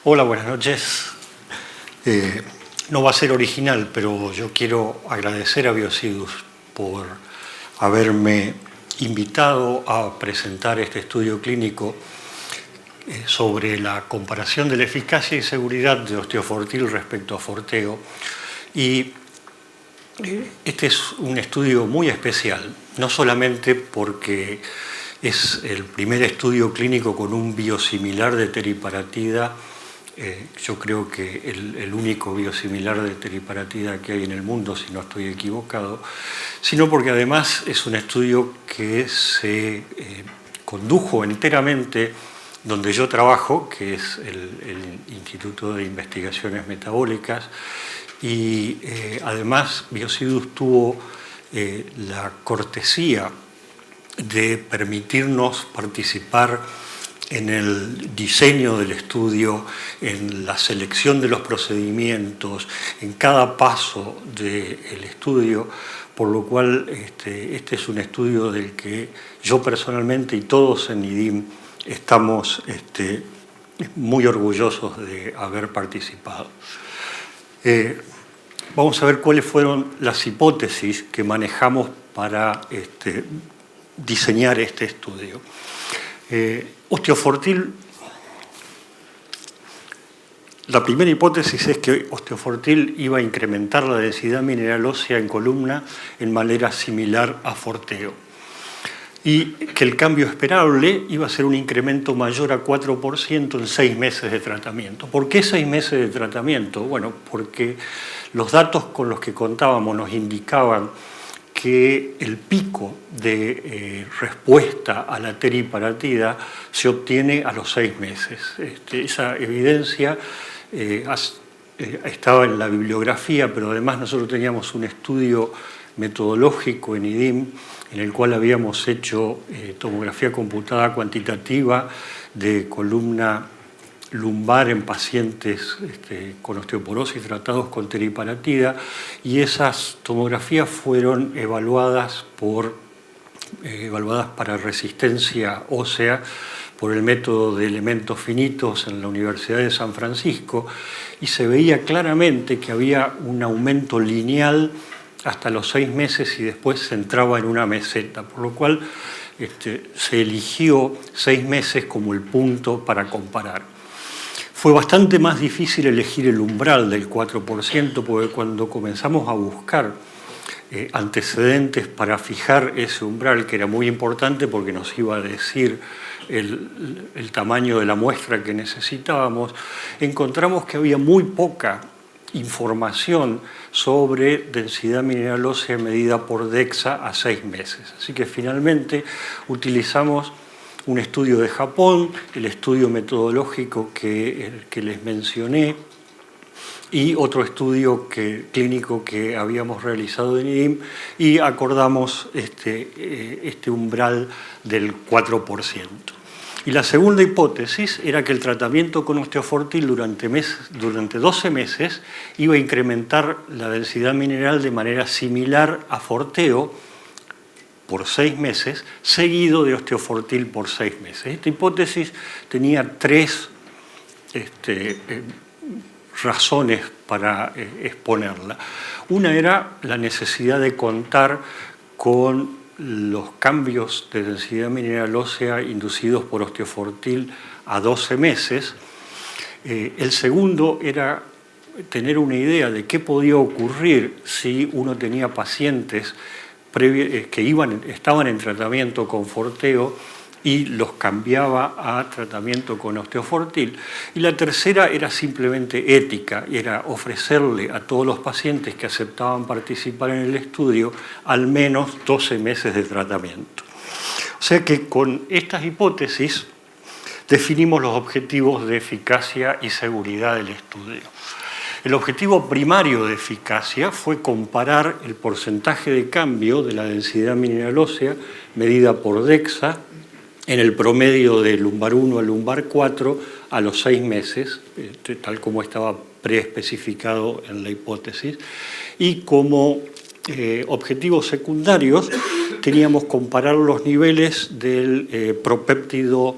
Hola, buenas noches. No va a ser original, pero yo quiero agradecer a Biocidus por haberme invitado a presentar este estudio clínico sobre la comparación de la eficacia y seguridad de osteofortil respecto a Forteo. Y este es un estudio muy especial, no solamente porque es el primer estudio clínico con un biosimilar de teriparatida. Yo creo que el único biosimilar de teriparatida que hay en el mundo, si no estoy equivocado, sino porque además es un estudio que se condujo enteramente donde yo trabajo, que es el Instituto de Investigaciones Metabólicas, y además Biocidus tuvo la cortesía de permitirnos participar en el diseño del estudio, en la selección de los procedimientos, en cada paso del estudio, por lo cual este es un estudio del que yo personalmente y todos en IDIM estamos muy orgullosos de haber participado. Vamos a ver cuáles fueron las hipótesis que manejamos para diseñar este estudio. Osteofortil, la primera hipótesis es que osteofortil iba a incrementar la densidad mineral ósea en columna en manera similar a Forteo y que el cambio esperable iba a ser un incremento mayor a 4% en 6 meses de tratamiento. ¿Por qué 6 meses de tratamiento? Bueno, porque los datos con los que contábamos nos indicaban que el pico de respuesta a la teriparatida se obtiene a los 6 meses. Esa evidencia estaba en la bibliografía, pero además nosotros teníamos un estudio metodológico en IDIM en el cual habíamos hecho tomografía computada cuantitativa de columna lumbar en pacientes con osteoporosis tratados con teriparatida, y esas tomografías fueron evaluadas para resistencia ósea por el método de elementos finitos en la Universidad de San Francisco, y se veía claramente que había un aumento lineal hasta los 6 meses y después se entraba en una meseta, por lo cual se eligió 6 meses como el punto para comparar. Fue bastante más difícil elegir el umbral del 4%, porque cuando comenzamos a buscar antecedentes para fijar ese umbral, que era muy importante porque nos iba a decir el tamaño de la muestra que necesitábamos, encontramos que había muy poca información sobre densidad mineral ósea medida por DEXA a 6 meses. Así que finalmente utilizamos un estudio de Japón, el estudio metodológico que les mencioné, y otro estudio clínico que habíamos realizado en IDIM, y acordamos este umbral del 4%. Y la segunda hipótesis era que el tratamiento con osteofortil durante 12 meses iba a incrementar la densidad mineral de manera similar a Forteo por 6 meses, seguido de osteofortil por 6 meses. Esta hipótesis tenía 3 razones para exponerla. Una era la necesidad de contar con los cambios de densidad mineral ósea inducidos por osteofortil a 12 meses. El segundo era tener una idea de qué podía ocurrir si uno tenía pacientes que estaban en tratamiento con Forteo y los cambiaba a tratamiento con osteofortil. Y la tercera era simplemente ética, y era ofrecerle a todos los pacientes que aceptaban participar en el estudio al menos 12 meses de tratamiento. O sea que con estas hipótesis definimos los objetivos de eficacia y seguridad del estudio. El objetivo primario de eficacia fue comparar el porcentaje de cambio de la densidad mineral ósea medida por DEXA en el promedio de lumbar 1 a lumbar 4 a los 6 meses, tal como estaba preespecificado en la hipótesis, y como objetivos secundarios teníamos comparar los niveles del propéptido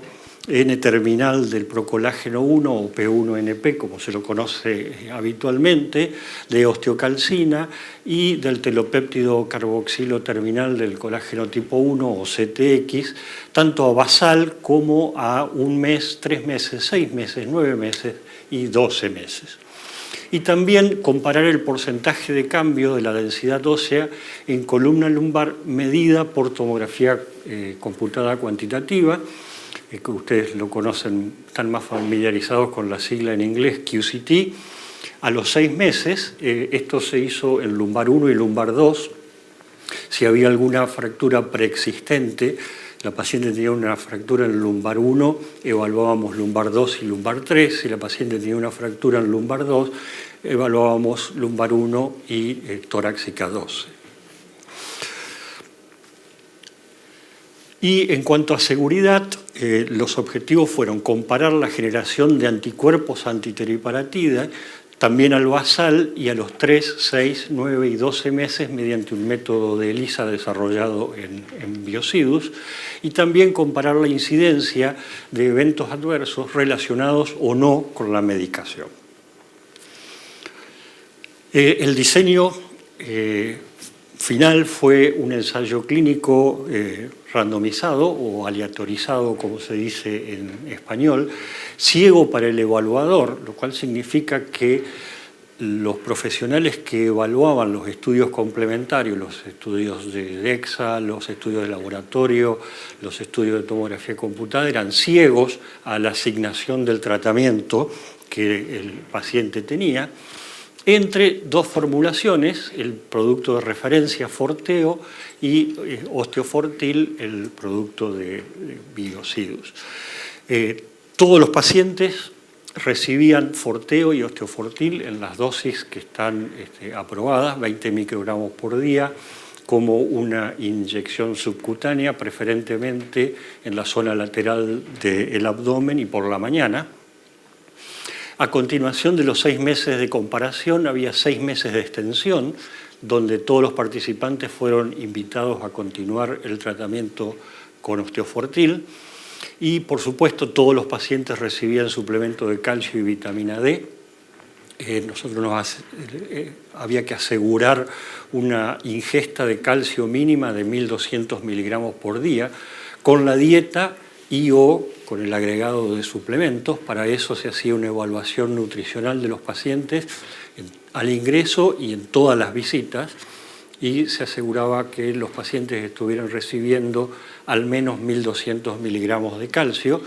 N-terminal del procolágeno 1 o P1NP, como se lo conoce habitualmente, de osteocalcina y del telopéptido carboxilo terminal del colágeno tipo 1 o CTX, tanto a basal como a 1 mes, 3 meses, 6 meses, 9 meses y 12 meses. Y también comparar el porcentaje de cambio de la densidad ósea en columna lumbar medida por tomografía computada cuantitativa, que ustedes lo conocen, están más familiarizados con la sigla en inglés QCT. A los 6 meses, esto se hizo en lumbar 1 y lumbar 2. Si había alguna fractura preexistente, la paciente tenía una fractura en lumbar 1, evaluábamos lumbar 2 y lumbar 3. Si la paciente tenía una fractura en lumbar 2, evaluábamos lumbar 1 y torácica 12. Y en cuanto a seguridad, los objetivos fueron comparar la generación de anticuerpos antiteriparatida también al basal y a los 3, 6, 9 y 12 meses mediante un método de ELISA desarrollado en Biocidus, y también comparar la incidencia de eventos adversos relacionados o no con la medicación. El diseño final fue un ensayo clínico randomizado o aleatorizado, como se dice en español, ciego para el evaluador, lo cual significa que los profesionales que evaluaban los estudios complementarios, los estudios de DEXA, los estudios de laboratorio, los estudios de tomografía computada, eran ciegos a la asignación del tratamiento que el paciente tenía, entre dos formulaciones, el producto de referencia Forteo y Osteofortil, el producto de Biocidus. Todos los pacientes recibían Forteo y Osteofortil en las dosis que están aprobadas, 20 microgramos por día, como una inyección subcutánea, preferentemente en la zona lateral del abdomen y por la mañana. A continuación de los 6 meses de comparación, había 6 meses de extensión, donde todos los participantes fueron invitados a continuar el tratamiento con Osteofortil. Y, por supuesto, todos los pacientes recibían suplemento de calcio y vitamina D. Había que asegurar una ingesta de calcio mínima de 1.200 miligramos por día, con la dieta y o con el agregado de suplementos. Para eso se hacía una evaluación nutricional de los pacientes al ingreso y en todas las visitas, y se aseguraba que los pacientes estuvieran recibiendo al menos 1.200 miligramos de calcio,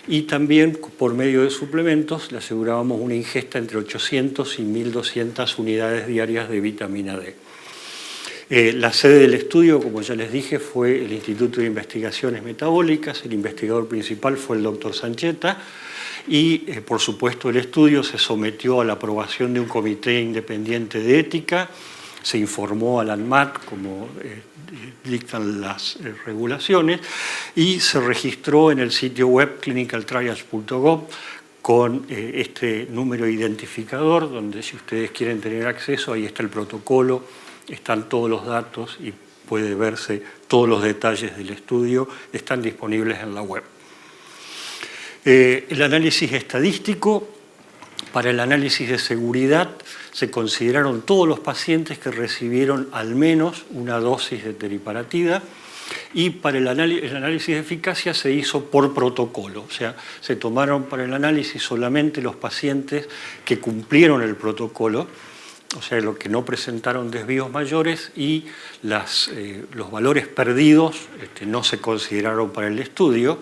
y también por medio de suplementos le asegurábamos una ingesta entre 800 y 1.200 unidades diarias de vitamina D. La sede del estudio, como ya les dije, fue el Instituto de Investigaciones Metabólicas. El investigador principal fue el doctor Sancheta y, por supuesto, el estudio se sometió a la aprobación de un comité independiente de ética, se informó al ANMAT, como dictan las regulaciones, y se registró en el sitio web clinicaltrials.gov con este número identificador, donde si ustedes quieren tener acceso, ahí está el protocolo, están todos los datos y puede verse todos los detalles del estudio, están disponibles en la web. El análisis estadístico, para el análisis de seguridad se consideraron todos los pacientes que recibieron al menos una dosis de teriparatida, y para el análisis de eficacia se hizo por protocolo, o sea, se tomaron para el análisis solamente los pacientes que cumplieron el protocolo, o sea, los que no presentaron desvíos mayores, y los valores perdidos no se consideraron para el estudio.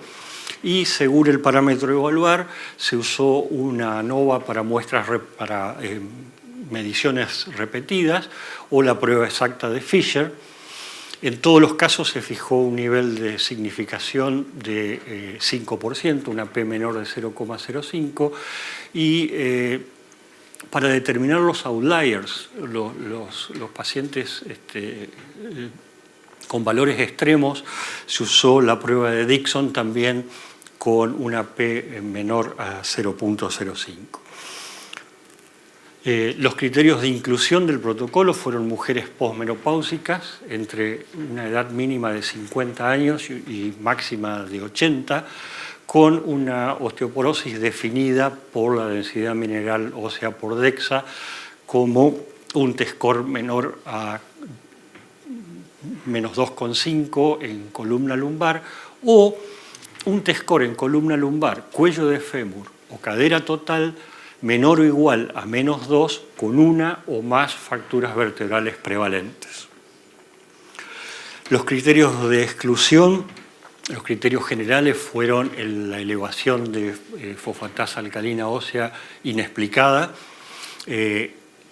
Y según el parámetro evaluar, se usó una ANOVA para muestras para mediciones repetidas o la prueba exacta de Fisher. En todos los casos se fijó un nivel de significación de 5%, una P menor de 0,05, y para determinar los outliers, los pacientes con valores extremos, se usó la prueba de Dixon también con una P menor a 0,05. Los criterios de inclusión del protocolo fueron mujeres posmenopáusicas entre una edad mínima de 50 años y máxima de 80, con una osteoporosis definida por la densidad mineral ósea por DEXA como un T-score menor a menos 2,5 en columna lumbar o un T-score en columna lumbar, cuello de fémur o cadera total menor o igual a menos 2 con una o más fracturas vertebrales prevalentes. Los criterios de exclusión, los criterios generales fueron la elevación de fosfatasa alcalina ósea inexplicada,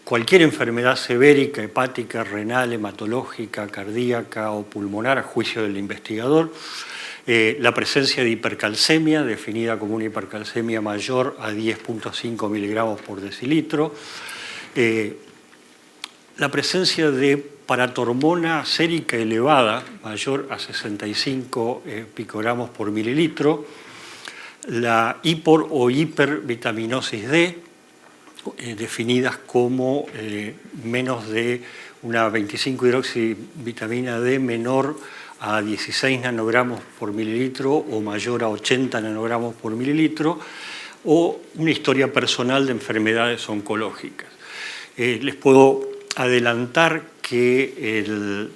cualquier enfermedad sevérica, hepática, renal, hematológica, cardíaca o pulmonar a juicio del investigador, la presencia de hipercalcemia, definida como una hipercalcemia mayor a 10,5 miligramos por decilitro, la presencia de paratormona sérica elevada, mayor a 65 picogramos por mililitro, la hipor o hipervitaminosis D, definidas como menos de una 25-hidroxivitamina D menor a 16 nanogramos por mililitro o mayor a 80 nanogramos por mililitro, o una historia personal de enfermedades oncológicas. Les puedo adelantar que el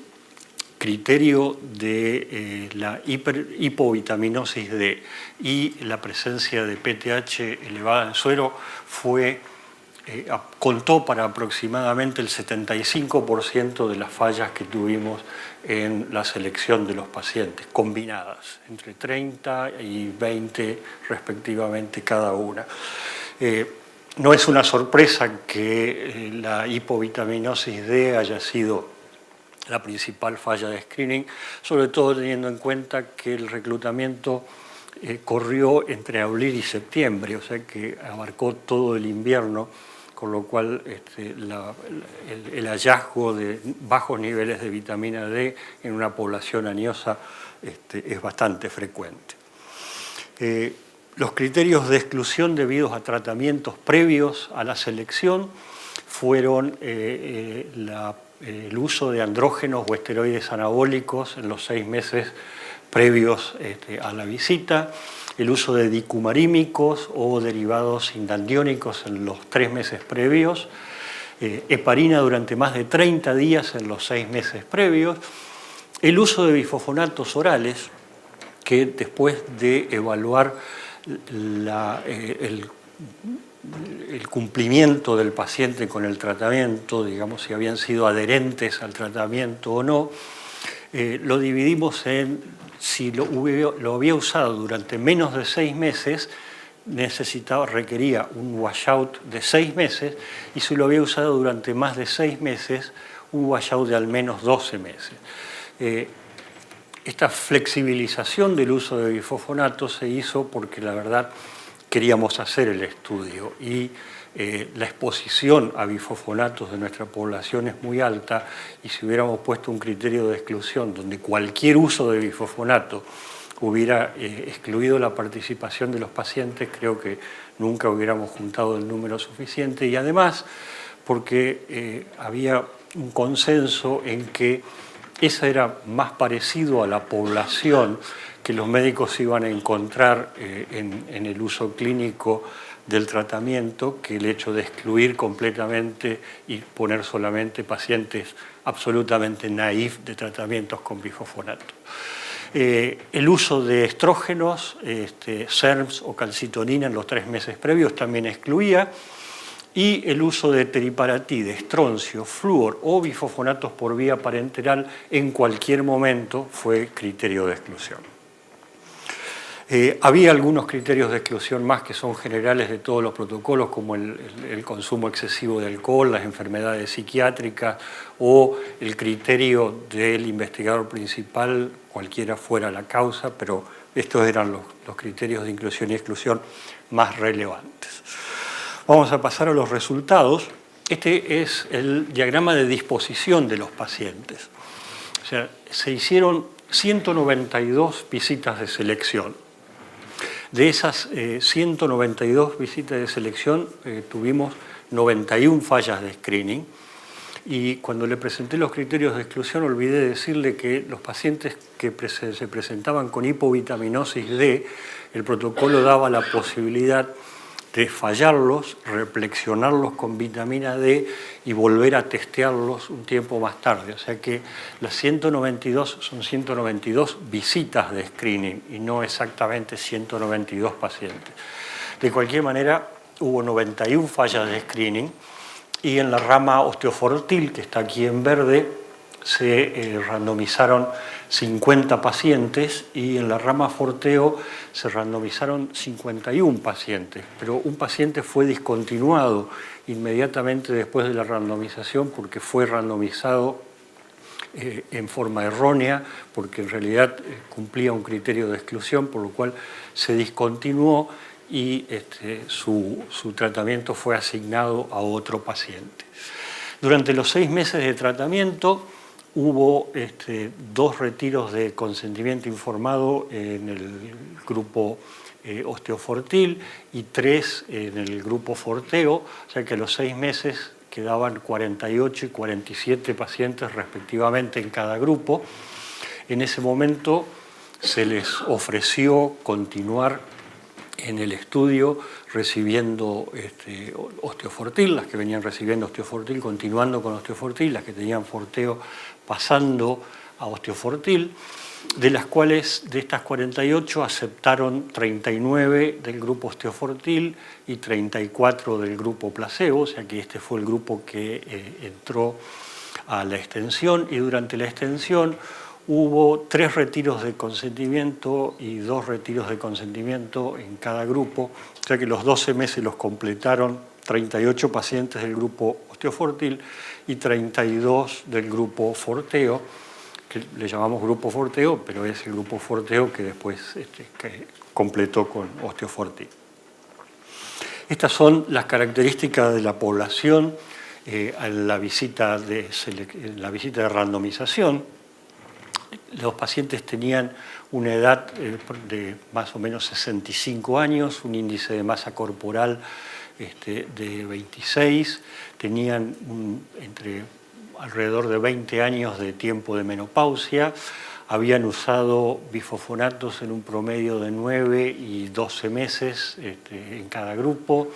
criterio de la hipovitaminosis D y la presencia de PTH elevada en suero contó para aproximadamente el 75% de las fallas que tuvimos en la selección de los pacientes, combinadas, entre 30 y 20 respectivamente cada una. No es una sorpresa que la hipovitaminosis D haya sido la principal falla de screening, sobre todo teniendo en cuenta que el reclutamiento corrió entre abril y septiembre, o sea que abarcó todo el invierno, con lo cual el hallazgo de bajos niveles de vitamina D en una población añosa es bastante frecuente. Los criterios de exclusión debidos a tratamientos previos a la selección fueron el uso de andrógenos o esteroides anabólicos en los 6 meses previos a la visita, el uso de dicumarímicos o derivados indandiónicos en los 3 meses previos, heparina durante más de 30 días en los 6 meses previos, el uso de bifosfonatos orales, que después de evaluar el cumplimiento del paciente con el tratamiento, digamos si habían sido adherentes al tratamiento o no, lo dividimos en si lo había usado durante menos de 6 meses, requería un washout de 6 meses, y si lo había usado durante más de 6 meses, un washout de al menos 12 meses. Esta flexibilización del uso de bifosfonatos se hizo porque la verdad queríamos hacer el estudio y la exposición a bifosfonatos de nuestra población es muy alta, y si hubiéramos puesto un criterio de exclusión donde cualquier uso de bifosfonato hubiera excluido la participación de los pacientes, creo que nunca hubiéramos juntado el número suficiente, y además porque había un consenso en que ese era más parecido a la población que los médicos iban a encontrar en el uso clínico del tratamiento, que el hecho de excluir completamente y poner solamente pacientes absolutamente naïf de tratamientos con bifosfonato. El uso de estrógenos, SERMs o calcitonina en los 3 meses previos también excluía, y el uso de teriparatide, estroncio, flúor o bifosfonatos por vía parenteral en cualquier momento fue criterio de exclusión. Había algunos criterios de exclusión más que son generales de todos los protocolos, como el consumo excesivo de alcohol, las enfermedades psiquiátricas o el criterio del investigador principal, cualquiera fuera la causa, pero estos eran los criterios de inclusión y exclusión más relevantes. Vamos a pasar a los resultados. Este es el diagrama de disposición de los pacientes. O sea, se hicieron 192 visitas de selección. De esas 192 visitas de selección tuvimos 91 fallas de screening. Y cuando le presenté los criterios de exclusión, olvidé decirle que los pacientes que se presentaban con hipovitaminosis D, el protocolo daba la posibilidad de fallarlos, reflexionarlos con vitamina D y volver a testearlos un tiempo más tarde. O sea que las 192 son 192 visitas de screening y no exactamente 192 pacientes. De cualquier manera, hubo 91 fallas de screening y en la rama osteofortil, que está aquí en verde, se randomizaron 50 pacientes y en la rama forteo se randomizaron 51 pacientes, pero un paciente fue discontinuado inmediatamente después de la randomización porque fue randomizado en forma errónea, porque en realidad cumplía un criterio de exclusión, por lo cual se discontinuó y su tratamiento fue asignado a otro paciente. Durante los 6 meses de tratamiento hubo 2 retiros de consentimiento informado en el grupo osteofortil y 3 en el grupo forteo, o sea que a los 6 meses quedaban 48 y 47 pacientes respectivamente en cada grupo. En ese momento se les ofreció continuar en el estudio recibiendo osteofortil, las que venían recibiendo osteofortil continuando con osteofortil, las que tenían forteo pasando a osteofortil, de las cuales de estas 48 aceptaron 39 del grupo osteofortil y 34 del grupo placebo, o sea que este fue el grupo que entró a la extensión, y durante la extensión hubo 3 retiros de consentimiento y 2 retiros de consentimiento en cada grupo, o sea que los 12 meses los completaron 38 pacientes del grupo osteofortil y 32 del grupo forteo, que le llamamos grupo forteo, pero es el grupo forteo que después que completó con osteofortil. Estas son las características de la población a la visita de randomización. Los pacientes tenían una edad de más o menos 65 años, un índice de masa corporal de 26, tenían alrededor de 20 años de tiempo de menopausia, habían usado bifosfonatos en un promedio de 9 y 12 meses en cada grupo.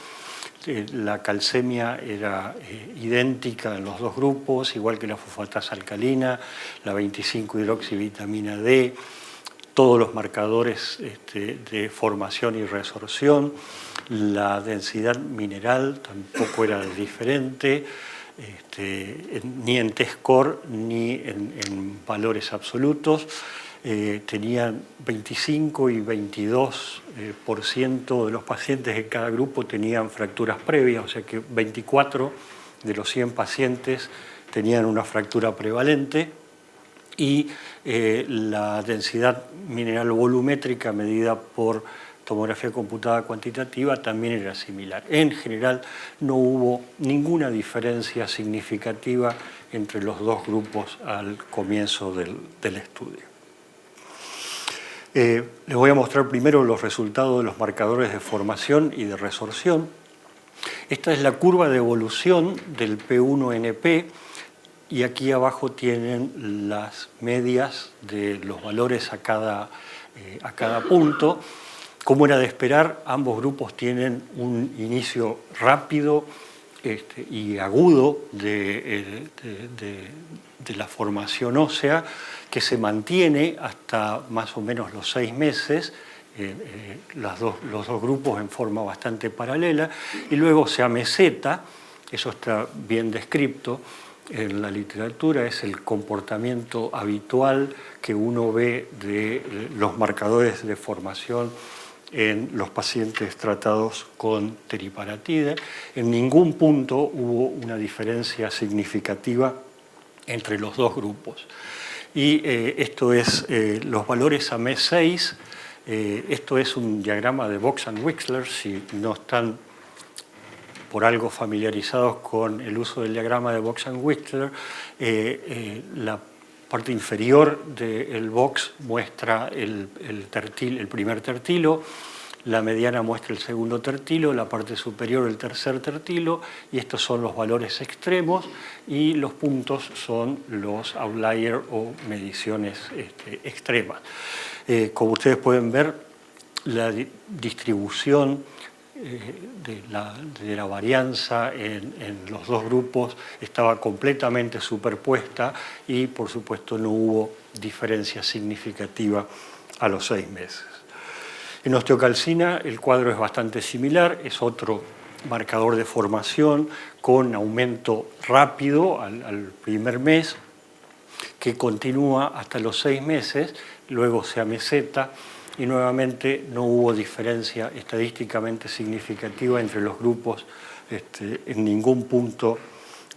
La calcemia era idéntica en los 2 grupos, igual que la fosfatasa alcalina, la 25-hidroxivitamina D, todos los marcadores de formación y resorción, la densidad mineral tampoco era diferente, ni en T-score ni en valores absolutos. Tenían 25 y 22% de los pacientes en cada grupo tenían fracturas previas, o sea que 24 de los 100 pacientes tenían una fractura prevalente, y la densidad mineral volumétrica medida por tomografía computada cuantitativa también era similar. En general no hubo ninguna diferencia significativa entre los 2 grupos al comienzo del estudio. Les voy a mostrar primero los resultados de los marcadores de formación y de resorción. Esta es la curva de evolución del P1NP y aquí abajo tienen las medias de los valores a cada punto. Como era de esperar, ambos grupos tienen un inicio rápido y agudo de la formación ósea que se mantiene hasta más o menos los 6 meses, los dos grupos en forma bastante paralela, y luego se ameseta, eso está bien descrito en la literatura, es el comportamiento habitual que uno ve de los marcadores de formación en los pacientes tratados con teriparatide. En ningún punto hubo una diferencia significativa entre los 2 grupos. Y esto es los valores a mes 6. Esto es un diagrama de Box and Wechsler. Si no están por algo familiarizados con el uso del diagrama de Box and Wechsler, la parte inferior del box muestra el primer tertilo, la mediana muestra el segundo tertilo, la parte superior el tercer tertilo, y estos son los valores extremos, y los puntos son los outliers o mediciones extremas. Como ustedes pueden ver, la distribución de la varianza en los dos grupos estaba completamente superpuesta y, por supuesto, no hubo diferencia significativa a los 6 meses. En osteocalcina el cuadro es bastante similar, es otro marcador de formación con aumento rápido al primer mes, que continúa hasta los 6 meses, luego se ameseta y nuevamente no hubo diferencia estadísticamente significativa entre los grupos en ningún punto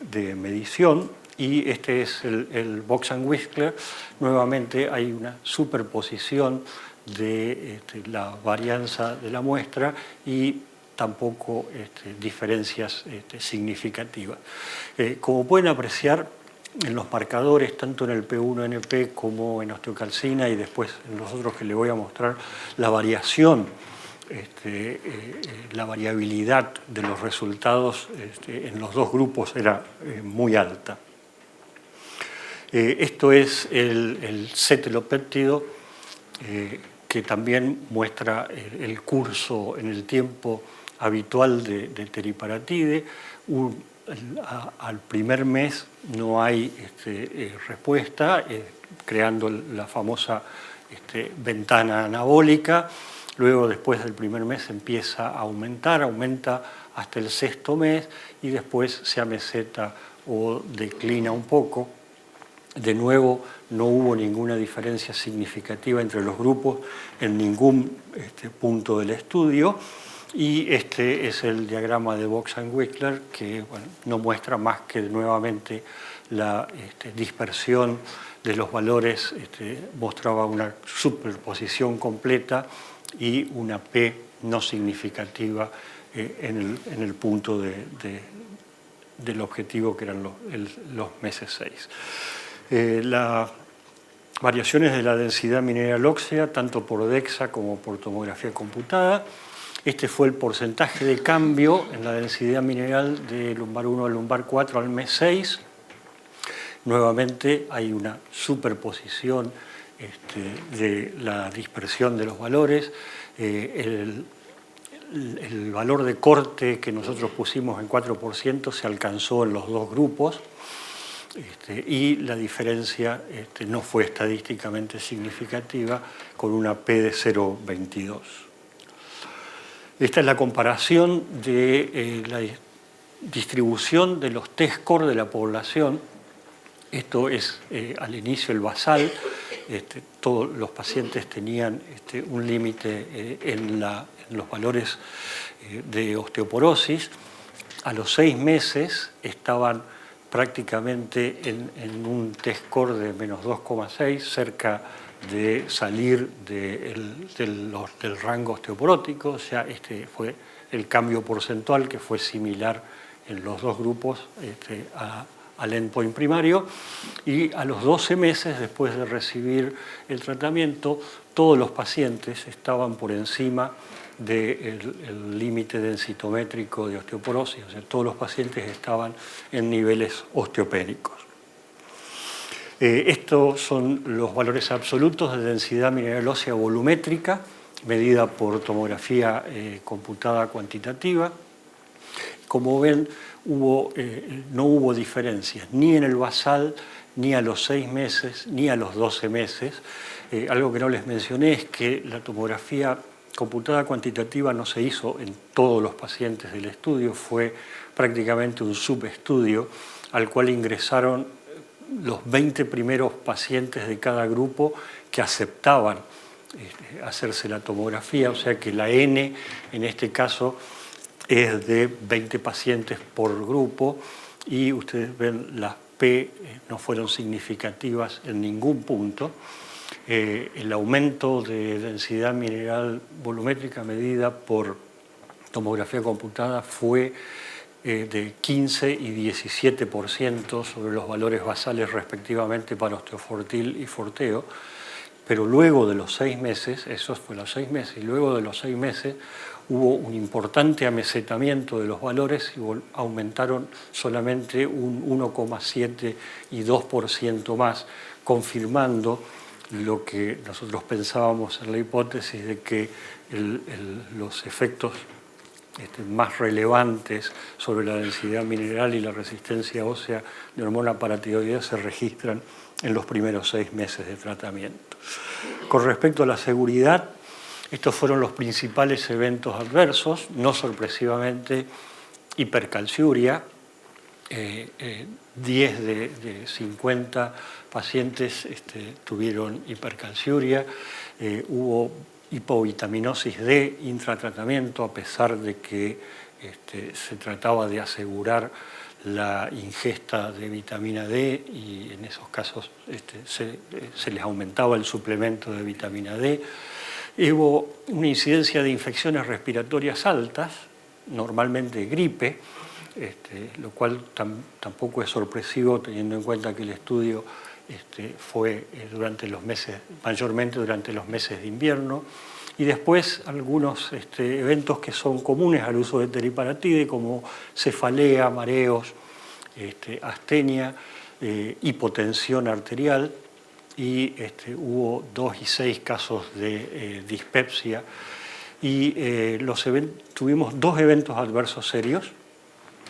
de medición. Y este es el Box and Whistler. Nuevamente hay una superposición de la varianza de la muestra y tampoco diferencias significativas. Como pueden apreciar, en los marcadores, tanto en el P1NP como en osteocalcina y después en los otros que les voy a mostrar, la variación, la variabilidad de los resultados en los dos grupos era muy alta. Esto es el cetelopéptido, que también muestra el curso en el tiempo habitual de teriparatide. Al primer mes no hay respuesta, creando la famosa ventana anabólica. Luego, después del primer mes, empieza a aumentar, aumenta hasta el 6º mes y después se ameseta o declina un poco. De nuevo, no hubo ninguna diferencia significativa entre los grupos en ningún punto del estudio. Y este es el diagrama de Box and Whistler, que no muestra más que nuevamente la dispersión de los valores, mostraba una superposición completa y una P no significativa en el punto del objetivo, que eran los meses 6. Las variaciones de la densidad mineral ósea, tanto por DEXA como por tomografía computada. Este fue el porcentaje de cambio en la densidad mineral de lumbar 1 a lumbar 4 al mes 6. Nuevamente hay una superposición de la dispersión de los valores. El valor de corte que nosotros pusimos en 4% se alcanzó en los dos grupos. Y la diferencia no fue estadísticamente significativa, con una P de 0,22. Esta es la comparación de la distribución de los T-score de la población. Esto es al inicio el basal. Todos los pacientes tenían un límite en los valores de osteoporosis. A los 6 meses estaban prácticamente en un T-score de menos 2,6, cerca de salir del rango osteoporótico. O sea, este fue el cambio porcentual, que fue similar en los dos grupos al endpoint primario. Y a los 12 meses, después de recibir el tratamiento, todos los pacientes estaban por encima del límite densitométrico de osteoporosis. O sea, todos los pacientes estaban en niveles osteopénicos. Estos son los valores absolutos de densidad mineral ósea volumétrica, medida por tomografía computada cuantitativa. Como ven, no hubo diferencias ni en el basal, ni a los 6 meses, ni a los 12 meses. Algo que no les mencioné es que la tomografía computada cuantitativa no se hizo en todos los pacientes del estudio, fue prácticamente un subestudio al cual ingresaron los 20 primeros pacientes de cada grupo que aceptaban hacerse la tomografía. O sea que la N en este caso es de 20 pacientes por grupo, y ustedes ven las P no fueron significativas en ningún punto. El aumento de densidad mineral volumétrica medida por tomografía computada fue de 15 y 17% sobre los valores basales respectivamente para osteofortil y forteo, pero luego de los 6 meses, eso fue los 6 meses, y luego de los 6 meses hubo un importante amesetamiento de los valores y aumentaron solamente un 1,7 y 2% más, confirmando lo que nosotros pensábamos en la hipótesis de que los efectos más relevantes sobre la densidad mineral y la resistencia ósea de hormona paratiroidea se registran en los primeros 6 meses de tratamiento. Con respecto a la seguridad, estos fueron los principales eventos adversos, no sorpresivamente hipercalciuria. 10 de 50 pacientes tuvieron hipercalciuria, hubo hipovitaminosis D intratratamiento, a pesar de que se trataba de asegurar la ingesta de vitamina D y en esos casos se les aumentaba el suplemento de vitamina D. Hubo una incidencia de infecciones respiratorias altas, normalmente gripe, lo cual tampoco es sorpresivo teniendo en cuenta que el estudio fue mayormente durante los meses de invierno. Y después algunos eventos que son comunes al uso de teriparatide, como cefalea, mareos, astenia, hipotensión arterial, y hubo 2 y 6 casos de dispepsia. Y tuvimos 2 eventos adversos serios.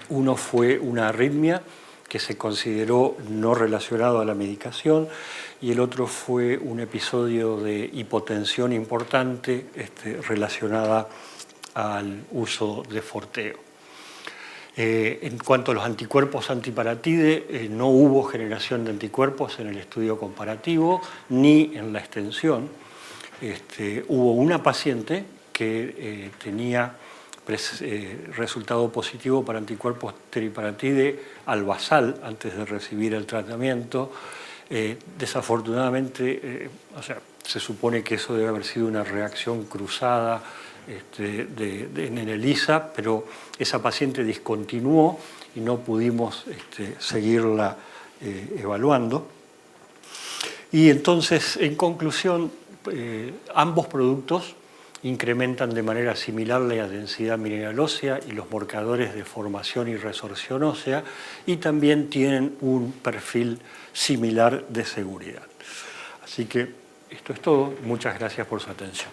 Uno fue una arritmia que se consideró no relacionado a la medicación, y el otro fue un episodio de hipotensión importante relacionada al uso de Forteo. En cuanto a los anticuerpos antiparatide, no hubo generación de anticuerpos en el estudio comparativo ni en la extensión. Hubo una paciente que tenía resultado positivo para anticuerpos teriparatide al basal antes de recibir el tratamiento. Desafortunadamente, se supone que eso debe haber sido una reacción cruzada en el ELISA, pero esa paciente discontinuó y no pudimos seguirla evaluando. Y entonces, en conclusión, ambos productos incrementan de manera similar la densidad mineral ósea y los marcadores de formación y resorción ósea, y también tienen un perfil similar de seguridad. Así que esto es todo. Muchas gracias por su atención.